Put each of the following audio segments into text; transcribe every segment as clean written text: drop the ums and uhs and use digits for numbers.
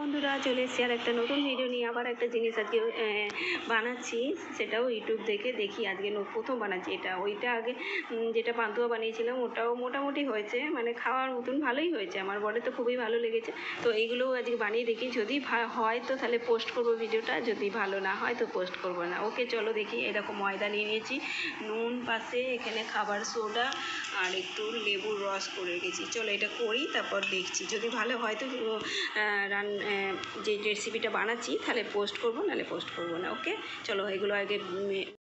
বন্ধুরা চলে এসেছি আর একটা নতুন ভিডিও নিয়ে। আবার একটা জিনিস আজকে বানাচ্ছি, সেটাও ইউটিউব দেখে দেখি। আজকে প্রথম বানাচ্ছি এটা। ওইটা আগে যেটা পান্তুয়া বানিয়েছিলাম ওটাও মোটামুটি হয়েছে, মানে খাওয়ার মতন ভালোই হয়েছে। আমার বলে তো খুবই ভালো লেগেছে। তো এইগুলোও আজকে বানিয়ে দেখি, যদি হয় তো তাহলে পোস্ট করব ভিডিওটা, যদি ভালো না হয় তো পোস্ট করব না। ওকে চলো দেখি। এরকম ময়দা নিয়ে নিয়েছি, নুন পাশে, এখানে খাবার সোডা আর একটু লেবুর রস করে রেখেছি। চলো এটা করি, তারপর দেখছি। যদি ভালো হয় তো যে রেসিপিটা বানাচ্ছি তাহলে পোস্ট করব, নাহলে পোস্ট করব না। ওকে চলো এগুলো আগে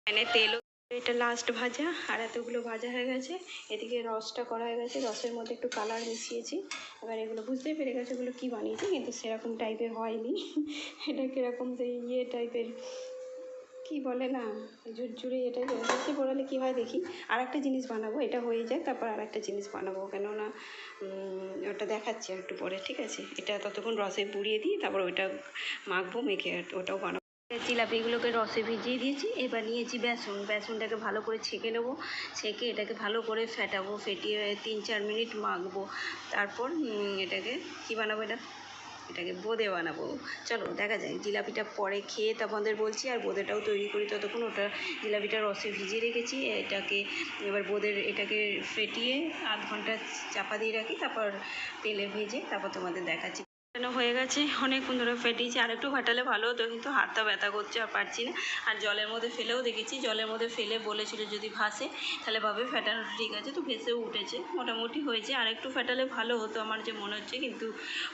প্যানে তেলও, এটা লাস্ট ভাজা। আর এতগুলো ভাজা হয়ে গেছে, এদিকে রসটা করা হয়ে গেছে, রসের মধ্যে একটু কালার মিশিয়েছি। এবার এগুলো বুঝতেই পেরে গেছে এগুলো কী বানিয়েছি, কিন্তু সেরকম টাইপের হয়নি। এটা কীরকম সেই টাইপের, কি বলে না, ঝুরঝুরি। এটা বেশি পড়ালে কী হয় দেখি। আর একটা জিনিস বানাবো, এটা হয়ে যায় তারপর আর একটা জিনিস বানাবো, কেননা ওটা দেখাচ্ছি একটু পরে, ঠিক আছে? এটা ততক্ষণ রসে বুড়িয়ে দিই, তারপর ওইটা মাখবো, মেখে ওটাও বানাবো। জিলাপিগুলোকে রসে ভিজিয়ে দিয়েছি। এবার নিয়েছি বেসনটাকে ভালো করে ছেঁকে নেবো। ছেঁকে এটাকে ভালো করে ফেটাবো, ফেটিয়ে 3-4 মিনিট মাখবো। তারপর এটাকে কী বানাবো, এটাকে বোঁদে বানাবো। চলো দেখা যায়। জিলাপিটা পরে খেয়ে তোমাদের বলছি, আর বোঁদেটাও তৈরি করি ততক্ষণ। ওটা জিলাপিটা রসে ভিজিয়ে রেখেছি, এটাকে এবার এটাকে ফেটিয়ে আধ ঘন্টা চাপা দিয়ে রাখি, তারপর তেলে ভেজে তারপর তোমাদের দেখাচ্ছি। হয়ে গেছে, অনেকক্ষণ ধরে ফেটিয়েছি। আর একটু ফাটালে ভালো হতো, কিন্তু হাতটা ব্যথা করছে, আর পারছি না। আর জলের মধ্যে ফেলেও দেখেছি, জলের মধ্যে ফেলে বলেছিল যদি ভাসে তাহলে ভাবে ফেটানো ঠিক আছে, তো ভেসেও উঠেছে, মোটামুটি হয়েছে। আর একটু ফেটালে ভালো হতো আমার যে মনে হচ্ছে, কিন্তু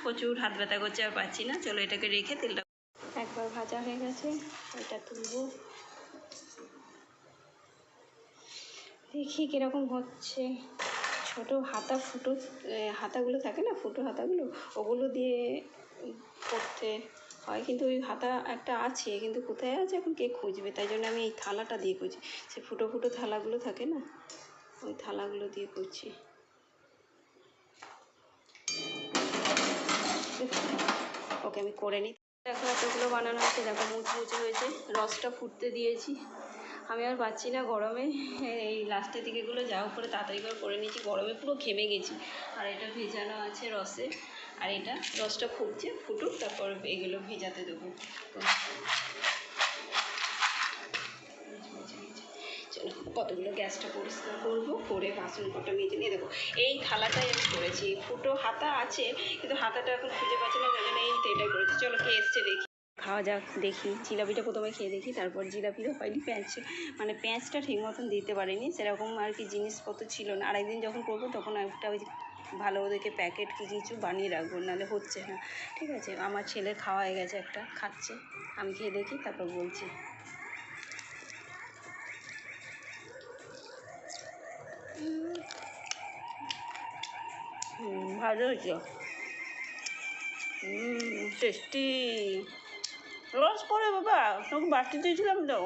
প্রচুর হাত ব্যথা করছে, আর পারছি না। চলো এটাকে রেখে তেলটা একবার ভাজা হয়ে গেছে, এটা তুলবো, দেখি কীরকম হচ্ছে। ছোটো হাতাগুলো থাকে না, ফুটো হাতাগুলো, ওগুলো দিয়ে করতে হয়, কিন্তু ওই হাতা একটা আছে, কিন্তু কোথায় আছে এখন কে খুঁজবে? তাই জন্য আমি এই থালাটা দিয়ে করছি। সে ফুটো থালাগুলো থাকে না, ওই থালাগুলো দিয়ে করছি। ওকে আমি করে নিই। দেখো এতগুলো বানানো হচ্ছে, দেখো মুচমুচে হয়েছে। রসটা ফুটতে দিয়েছি, আমি আর পাচ্ছি না গরমে। এই লাস্টের দিকেগুলো যা করে তাড়াতাড়ি করে নিয়েছি, গরমে পুরো ঘেমে গেছি। আর এটা ভেজানো আছে রসে, আর এটা রসটা ফুটুক, তারপর এগুলো ভেজাতে দেবো। চলো কতগুলো গ্যাসটা পরিষ্কার করবো, করে বাসন কটা মেজে নিয়ে দেবো। এই থালাটাই আমি করেছি, ফুটো হাতা আছে, কিন্তু হাতাটা এখন খুঁজে পাচ্ছি না, তাই জন্য এই তেলটাই করেছি। চলো কে এসছে দেখি, খাওয়া যাক। দেখি জিলাপিটা প্রথমে খেয়ে দেখি, তারপর জিলাপিও হয়নি, পেঁয়াজটা ঠিক মতন দিতে পারিনি, সেরকম আর কি জিনিসপত্র ছিল না। আরেকদিন যখন করবো তখন একটা ওই ভালো দেখে প্যাকেট কিছু বানিয়ে রাখবো, নাহলে হচ্ছে না। ঠিক আছে, আমার ছেলে খাওয়া হয়ে গেছে, একটা খাচ্ছে, আমি খেয়ে দেখি তারপর বলছি। ভালো হয়েছে, টেস্টি। রস পড়ে বাবা, তোকে বাড়তে দিয়েছিলাম তো।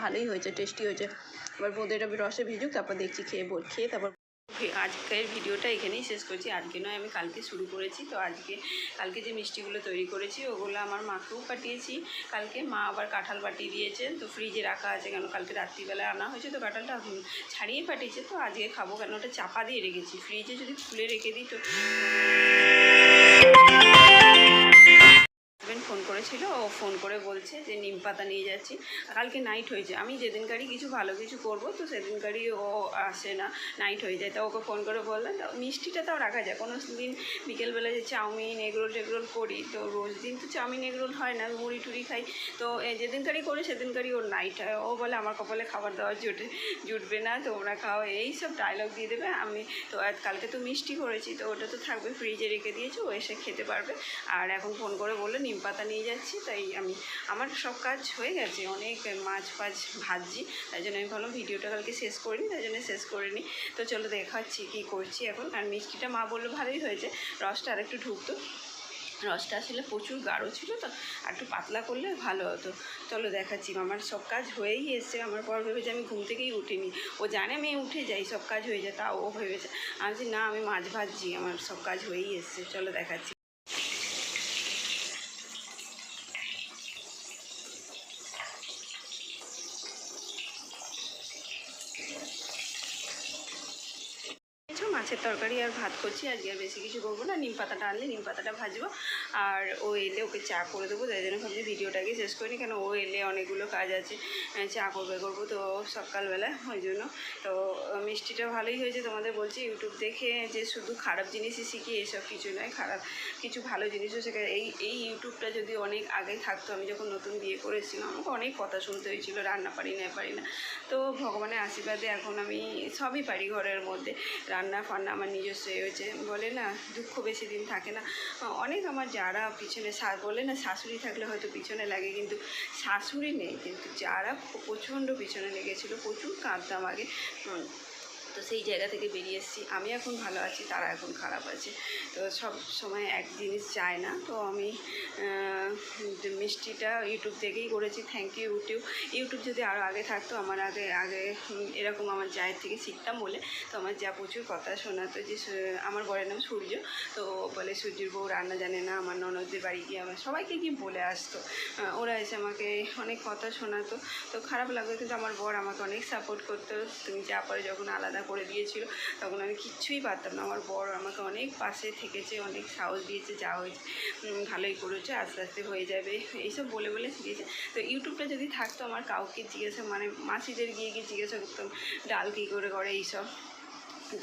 ভালোই হয়েছে, টেস্টি হয়েছে। এবার বোঁদেটা রসে ভিজুক, তারপর দেখছি খেয়ে তারপর। আজকের ভিডিওটা এখানেই শেষ করছি। আজকে নয়, আমি কালকে শুরু করেছি। তো কালকে যে মিষ্টিগুলো তৈরি করেছি ওগুলো আমার মাকেও পাঠিয়েছি। কালকে মা আবার কাঁঠাল পাঠিয়ে দিয়েছেন, তো ফ্রিজে রাখা আছে, কেন কালকে রাত্রিবেলায় আনা হয়েছে, তো কাঁঠালটা ছাড়িয়ে পাঠিয়েছে। তো আজকে খাবো, কেন ওটা চাপা দিয়ে রেখেছি। ফ্রিজে যদি খুলে রেখে দিই তো ফোন করেছিল, ও ফোন করে বলছে যে নিম পাতা নিয়ে যাচ্ছি। কালকে নাইট হয়েছে, আমি যেদিনকারই কিছু ভালো কিছু করবো তো সেদিনকারই ও আসে না, নাইট হয়ে যায়। তা ওকে ফোন করে বললাম, তা মিষ্টিটা তাও রাখা যায়। কোনো দিন বিকেলবেলা যে চাউমিন এগরোল টেগরোল করি, তো রোজ দিন তো চাউমিন এগরোল হয় না, মুড়ি টুড়ি খাই। তো যেদিনকারই করি সেদিনকারই ওর নাইট হয়। ও বলে আমার কপালে খাবার দাবার জুটবে না, তোমরা খাও, এইসব ডায়লগ দিয়ে দেবে। আমি তো কালকে তো মিষ্টি করেছি, তো ওটা তো থাকবে, ফ্রিজে রেখে দিয়েছি, ও এসে খেতে পারবে। আর এখন ফোন করে বললো নিম পাতা নিয়ে যাচ্ছি, তাই আমার সব কাজ হয়ে গেছে, অনেক মাছ ভাজছি, তাই জন্য আমি ভাবলাম ভিডিওটা কালকে শেষ করিনি, তাই জন্য শেষ করে নিই। তো চলো দেখাচ্ছি কী করছি এখন। আর মিষ্টিটা মা বললো ভালোই হয়েছে, রসটা আর একটু ঢুকতো। রসটা আসলে প্রচুর গাঢ় ছিল, তো আর একটু পাতলা করলে ভালো হতো। চলো দেখাচ্ছি। আমার সব কাজ হয়েই এসছে। আমার পর ভেবেছে আমি ঘুম থেকেই উঠিনি, ও জানে আমি উঠে যাই, সব কাজ হয়ে যায়, তাও ও ভেবেছে। আমি বলছি না, আমি মাছ ভাজছি, আমার সব কাজ হয়েই এসছে। চলো দেখাচ্ছি। মাছের তরকারি আর ভাত করছি, আজকে আর বেশি কিছু করবো না। নিম পাতাটা আনলে নিম পাতাটা ভাজবো, আর ও এলে ওকে চা করে দেবো। তাই জন্য ভাবছি ভিডিওটাকে শেষ করিনি, কেন ও এলে অনেকগুলো কাজ আছে, চা করবো তো সকালবেলা, ওই জন্য। তো মিষ্টিটা ভালোই হয়েছে, তোমাদের বলছি ইউটিউব দেখে যে শুধু খারাপ জিনিসই শিখি এসব কিছু নয়, খারাপ কিছু ভালো জিনিসও শেখা। এই ইউটিউবটা যদি অনেক আগে থাকতো, আমি যখন নতুন বিয়ে করেছিলাম আমাকে অনেক কথা শুনতে হয়েছিল, রান্না পারি না। তো ভগবানের আশীর্বাদে এখন আমি সবই পারি ঘরের মধ্যে, রান্না ফান্না আমার নিজস্ব হয়েছে। বলে না দুঃখ বেশি দিন থাকে না, অনেক আমার যারা পিছনে বলে না শাশুড়ি থাকলে হয়তো পিছনে লাগে, কিন্তু শাশুড়ি নেই, কিন্তু যারা প্রচণ্ড পিছনে লেগেছিলো, প্রচুর কাঁদতাম আগে। তো সেই জায়গা থেকে বেরিয়ে এসেছি, আমি এখন ভালো আছি, তারা এখন খারাপ আছে। তো সব সময় এক জিনিস চায় না। তো আমি মিষ্টিটা ইউটিউব থেকেই করেছি। থ্যাংক ইউ ইউটিউব যদি আরও আগে থাকতো, আমার আগে এরকম আমার জায়ের থেকে শিখতাম বলে। তো আমার যা প্রচুর কথা শোনাতো যে আমার বরের নাম সূর্য, তো বলে সূর্যের বউ রান্না জানে না। আমার ননদদের বাড়ি গিয়ে আমার সবাইকে গিয়ে বলে আসতো, ওরা এসে আমাকে অনেক কথা শোনাতো। তো খারাপ লাগতো, কিন্তু আমার বর আমাকে অনেক সাপোর্ট করতো। তুমি যা পরে যখন আলাদা করে দিয়েছিল তখন আমি কিচ্ছুই পারতাম না, আমার বর আমাকে অনেক পাশে থেকেছে, অনেক সাহস দিয়েছে, যা হয়েছে ভালোই করেছে, আস্তে আস্তে হয়ে যাবে, এইসব বলে শিখিয়েছে। তো ইউটিউবটা যদি থাকতো, আমার কাউকে জিজ্ঞাসা মানে মাসিদের গিয়ে জিজ্ঞাসা করতাম ডাল কী করে এইসব।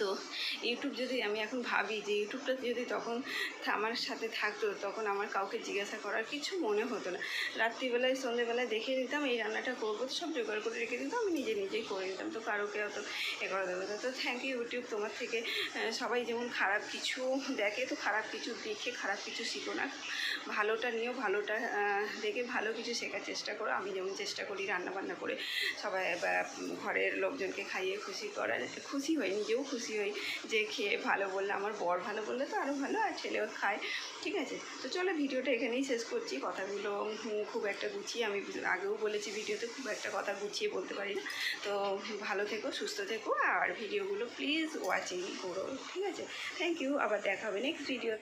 তো ইউটিউব যদি আমি এখন ভাবি যে ইউটিউবটা যদি তখন আমার সাথে থাকতো, তখন আমার কাউকে জিজ্ঞাসা করার কিছু মনে হতো না। রাত্রিবেলায় সন্ধ্যেবেলায় দেখে নিতাম এই রান্নাটা করবো, তো সব জোগাড় করে রেখে দিতাম, আমি নিজেই করে নিতাম। তো কারোকে অত করা দেবো না। তো থ্যাংক ইউ ইউটিউব, তোমার থেকে সবাই যেমন খারাপ কিছু দেখে, তো খারাপ কিছু দেখে খারাপ কিছু শিখো না, ভালোটা নিও, ভালোটা দেখে ভালো কিছু শেখার চেষ্টা করো। আমি যেমন চেষ্টা করি রান্নাবান্না করে সবাই ঘরের লোকজনকে খাইয়ে খুশি হই, নিজেও খুশি হই যে খেয়ে ভালো বললে, আমার বর ভালো বললে তো আরও ভালো, আর ছেলেও খায়। ঠিক আছে, তো চলো ভিডিওটা এখানেই শেষ করছি। কথাগুলো খুব একটা গুছিয়ে, আমি আগেও বলেছি ভিডিওতে, খুব একটা কথা গুছিয়ে বলতে পারি না। তো ভালো থেকো, সুস্থ থেকো, আর ভিডিওগুলো প্লিজ ওয়াচিং করো। ঠিক আছে, থ্যাংক ইউ, আবার দেখা হবে নেক্সট ভিডিও।